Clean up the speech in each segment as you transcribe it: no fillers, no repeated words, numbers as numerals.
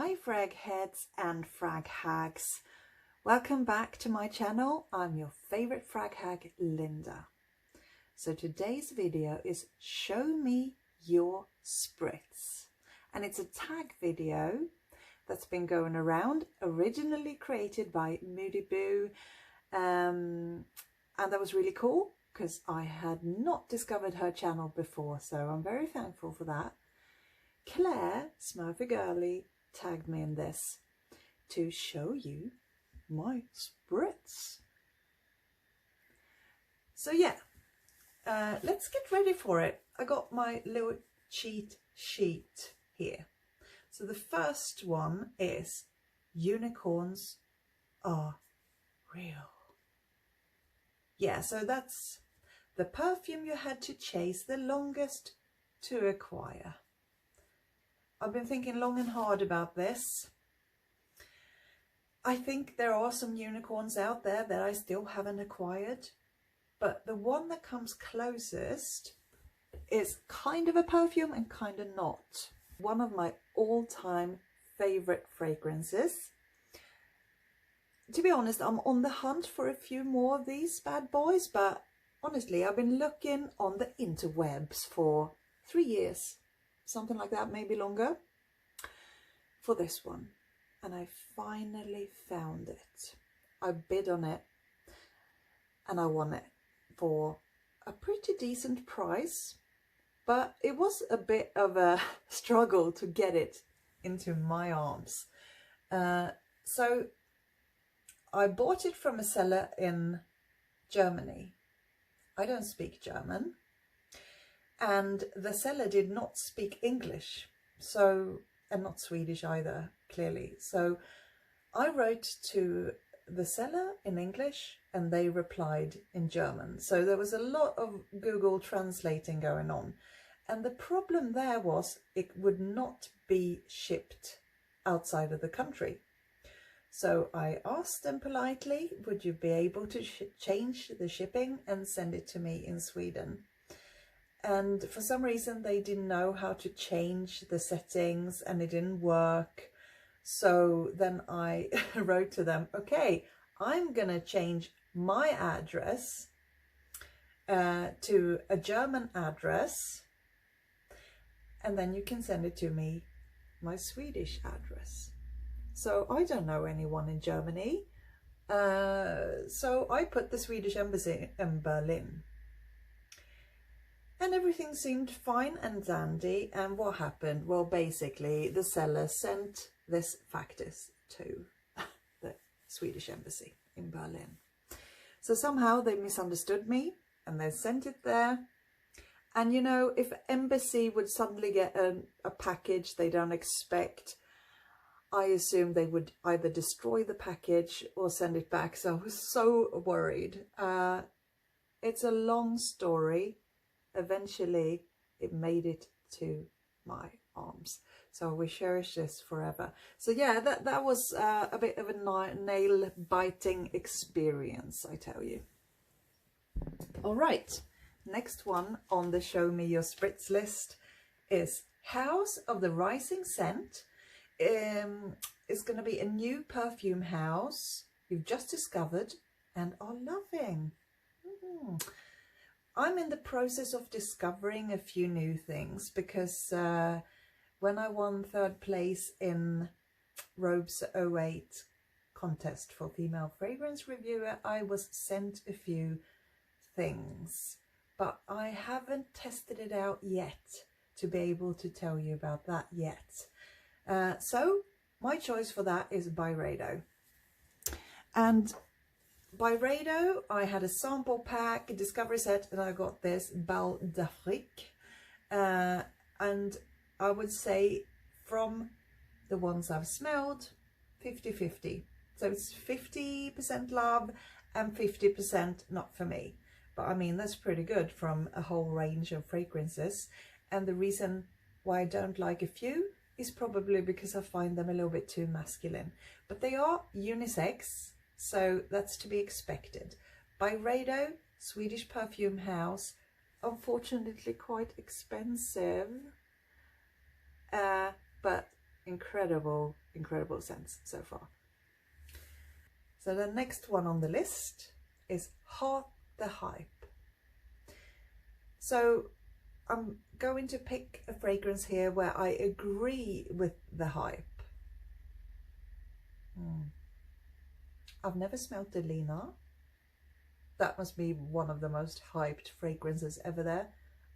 Hi frag heads and frag hags. Welcome back to my channel. I'm your favorite frag hag, Linda. So today's video is show me your spritz. And it's a tag video that's been going around, originally created by Mugler. And that was really cool because I had not discovered her channel before. So I'm very thankful for that. Claire, Mon Guerlain, tagged me in this to show you my spritz. So yeah, let's get ready for it. I got my little cheat sheet here. So the first one is unicorns are real. Yeah, so that's the perfume you had to chase the longest to acquire. I've been thinking long and hard about this. I think there are some unicorns out there that I still haven't acquired, but the one that comes closest is kind of a perfume and kind of not. One of my all-time favorite fragrances. To be honest, I'm on the hunt for a few more of these bad boys, but honestly, I've been looking on the interwebs for 3 years. Something like that, maybe longer, for this one. And I finally found it. I bid on it and I won it for a pretty decent price, but it was a bit of a struggle to get it into my arms. So I bought it from a seller in Germany. I don't speak German. And the seller did not speak English, and not Swedish either, clearly. So I wrote to the seller in English and they replied in German. So there was a lot of Google translating going on. And the problem there was it would not be shipped outside of the country. So I asked them politely, would you be able to change the shipping and send it to me in Sweden? And for some reason they didn't know how to change the settings and it didn't work. So then I wrote to them, okay, I'm gonna change my address to a German address, and then you can send it to me, my Swedish address. So I don't know anyone in Germany. So I put the Swedish embassy in Berlin. And everything seemed fine and dandy. And what happened? Well, basically, the seller sent this factus to the Swedish embassy in Berlin. So somehow they misunderstood me and they sent it there. And, you know, if embassy would suddenly get a package they don't expect, I assume they would either destroy the package or send it back. So I was so worried. It's a long story. Eventually it made it to my arms, so we cherish this forever. So yeah, that was a bit of a nail biting experience, I tell you. All right, next one on the show me your spritz list is House of the Rising Scent. It's going to be a new perfume house you've just discovered and are loving. I'm in the process of discovering a few new things because when I won 3rd place in Robe's 08 contest for female fragrance reviewer, I was sent a few things, but I haven't tested it out yet to be able to tell you about that yet. So my choice for that is Byredo. And Byredo, I had a sample pack, a discovery set, and I got this Bal d'Afrique. And I would say from the ones I've smelled, 50-50. So it's 50% love and 50% not for me. But I mean, that's pretty good from a whole range of fragrances. And the reason why I don't like a few is probably because I find them a little bit too masculine. But they are unisex. So that's to be expected. Byredo, Swedish perfume house, unfortunately quite expensive, but incredible, incredible scents so far. So the next one on the list is Heart the Hype. So I'm going to pick a fragrance here where I agree with the hype. I've never smelled Delina. That must be one of the most hyped fragrances ever there.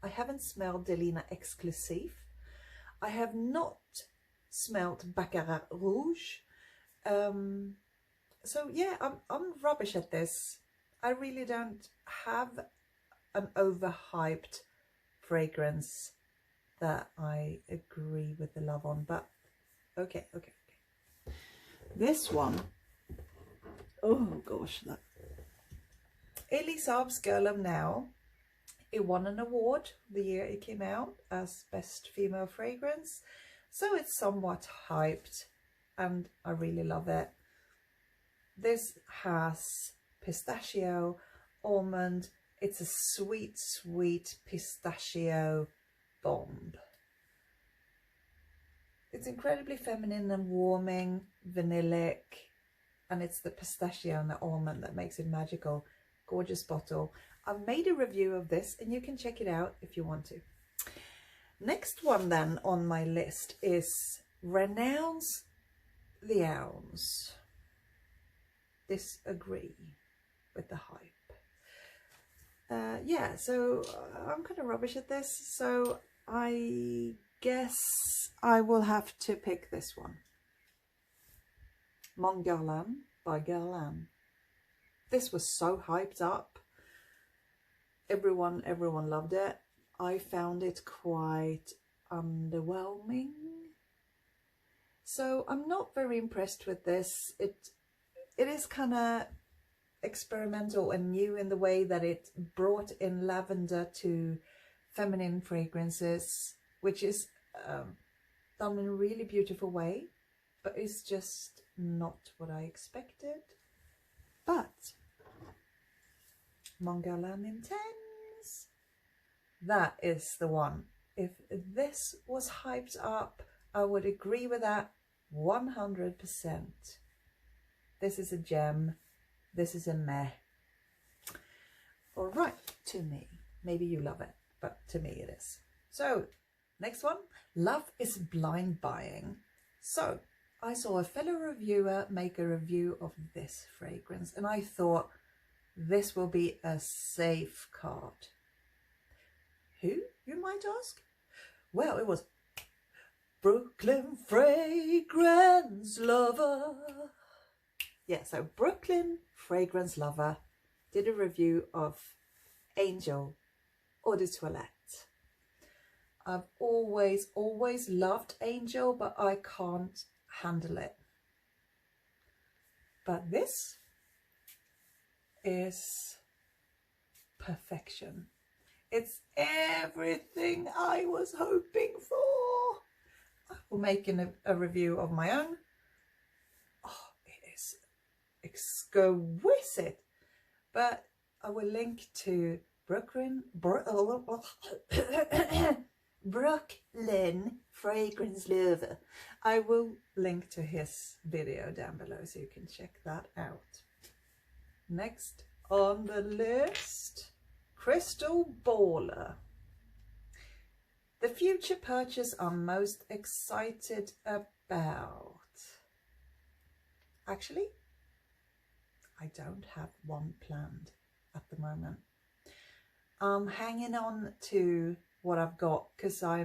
I haven't smelled Delina Exclusive. I have not smelled Baccarat Rouge. So yeah, I'm rubbish at this. I really don't have an overhyped fragrance that I agree with the love on, but okay. This one, oh gosh, that Elie Saab's Girl of Now. It won an award the year it came out as Best Female Fragrance, so it's somewhat hyped and I really love it. This has pistachio, almond. It's a sweet, sweet pistachio bomb. It's incredibly feminine and warming, vanillic, and it's the pistachio and the almond that makes it magical. Gorgeous bottle. I've made a review of this and you can check it out if you want to. Next one then on my list is Renounce the Ounce. Disagree with the hype. Yeah, so I'm kind of rubbish at this, so I guess I will have to pick this one. Mon Guerlain by Guerlain. This was so hyped up. Everyone loved it. I found it quite underwhelming. So I'm not very impressed with this. It is kind of experimental and new in the way that it brought in lavender to feminine fragrances, which is done in a really beautiful way, but it's just not what I expected. But Mon Guerlain Intense, that is the one. If this was hyped up, I would agree with that 100%. This is a gem. This is a meh. All right, to me. Maybe you love it, but to me it is. So, next one. Love is blind buying. So, I saw a fellow reviewer make a review of this fragrance, and I thought this will be a safe card. Who, you might ask? Well, it was Brooklyn Fragrance Lover. Yeah, so Brooklyn Fragrance Lover did a review of Angel Eau de Toilette. I've always loved Angel, but I can't handle it. But this is perfection. It's everything I was hoping for. I will make a review of my own. Oh, it is exquisite. But I will link to Brooklyn Fragrance Lover. I will link to his video down below so you can check that out. Next on the list, Crystal Baller. The future purchase I'm most excited about. Actually, I don't have one planned at the moment. I'm hanging on to what I've got because I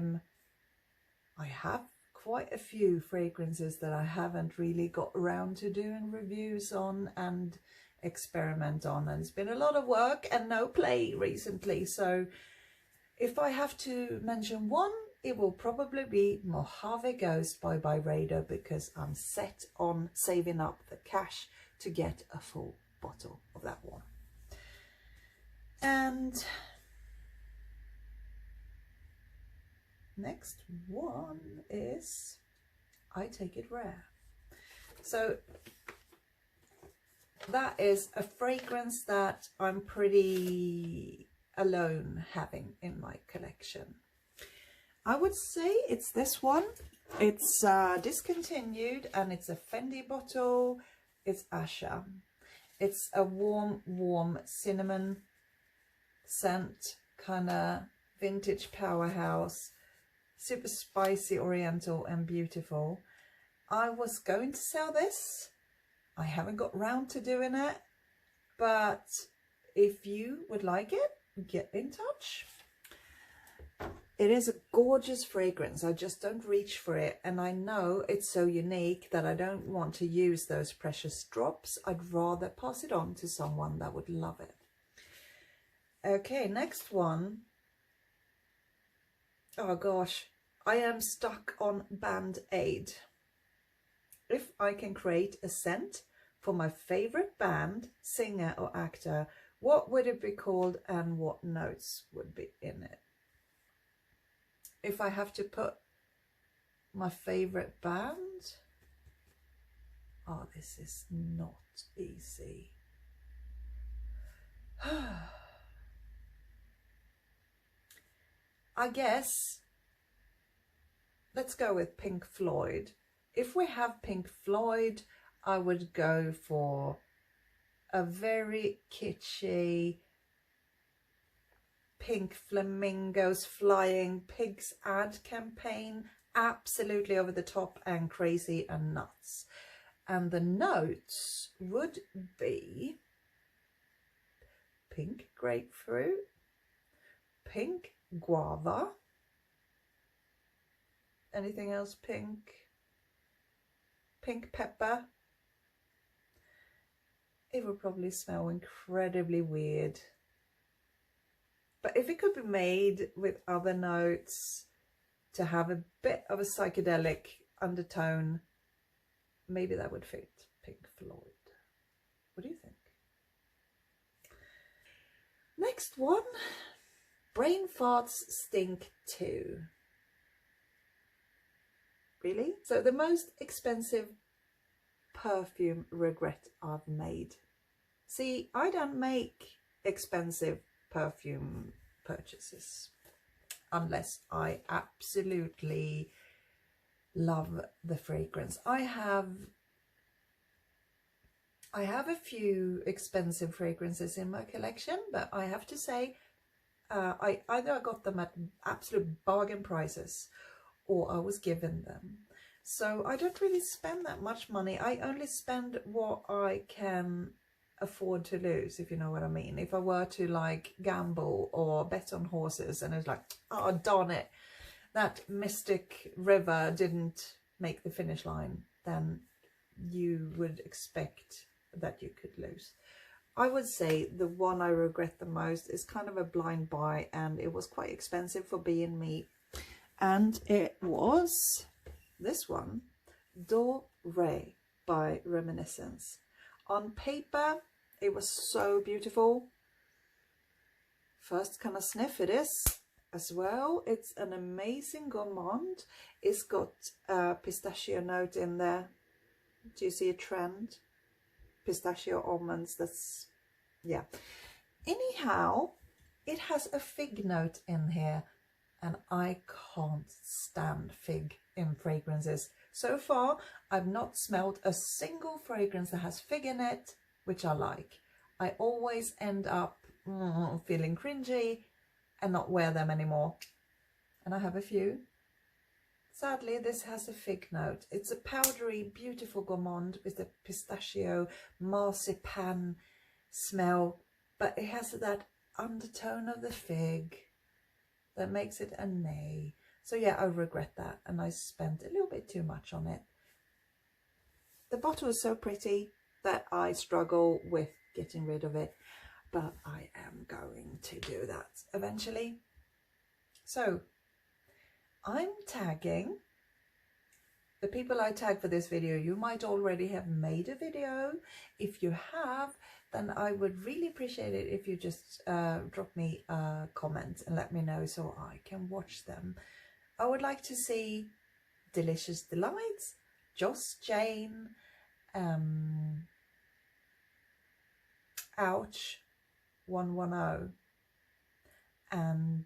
have quite a few fragrances that I haven't really got around to doing reviews on and experiment on, and it's been a lot of work and no play recently. So if I have to mention one, it will probably be Mojave Ghost by Byredo, because I'm set on saving up the cash to get a full bottle of that one. And next one is I Take It Rare. So that is a fragrance that I'm pretty alone having in my collection. I would say it's this one. It's discontinued and it's a Fendi bottle. It's Asja. It's a warm cinnamon scent, kind of vintage powerhouse, super spicy, oriental and beautiful. I was going to sell this. I haven't got round to doing it, but if you would like it, get in touch. It is a gorgeous fragrance. I just don't reach for it, and I know it's so unique that I don't want to use those precious drops. I'd rather pass it on to someone that would love it. Okay, next one. Oh gosh, I am stuck on Band-Aid. If I can create a scent for my favorite band, singer or actor, what would it be called and what notes would be in it? If I have to put my favorite band, oh, this is not easy. I guess let's go with Pink Floyd. If we have Pink Floyd, I would go for a very kitschy pink flamingos flying pigs ad campaign, absolutely over the top and crazy and nuts. And the notes would be pink grapefruit, pink guava, anything else pink, pink pepper. It would probably smell incredibly weird. But if it could be made with other notes to have a bit of a psychedelic undertone, maybe that would fit Pink Floyd. What do you think? Next one, brain farts stink too. Really? So the most expensive perfume regret I've made. See, I don't make expensive perfume purchases unless I absolutely love the fragrance. I have a few expensive fragrances in my collection, but I have to say I either got them at absolute bargain prices or I was given them. So I don't really spend that much money. I only spend what I can afford to lose, if you know what I mean. If I were to like gamble or bet on horses and it's like, oh darn it, that mystic river didn't make the finish line, then you would expect that you could lose. I would say the one I regret the most is kind of a blind buy, and it was quite expensive for being me, and it was this one, Doré by Reminiscence. On paper it was so beautiful. First kind of sniff, it is as well. It's an amazing gourmand. It's got a pistachio note in there. Do you see a trend? Pistachio almonds, that's, yeah. Anyhow, it has a fig note in here, and I can't stand fig in fragrances. So far, I've not smelled a single fragrance that has fig in it, which I like. I always end up feeling cringy and not wear them anymore. And I have a few. Sadly, this has a fig note. It's a powdery, beautiful gourmand with a pistachio, marzipan smell, but it has that undertone of the fig that makes it a nay. So yeah, I regret that, and I spent a little bit too much on it. The bottle is so pretty that I struggle with getting rid of it, but I am going to do that eventually. So I'm tagging the people I tag for this video. You might already have made a video. If you have, then I would really appreciate it if you just drop me a comment and let me know so I can watch them. I would like to see Delicious Delights, Joss Jane, Ouch 110, and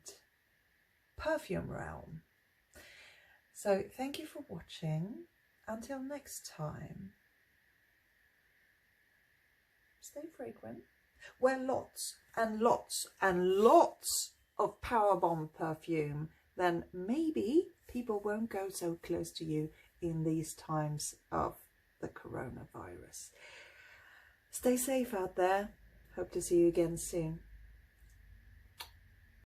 Perfume Realm. So thank you for watching. Until next time, stay fragrant. Wear lots and lots and lots of power bomb perfume. Then maybe people won't go so close to you in these times of the coronavirus. Stay safe out there. Hope to see you again soon.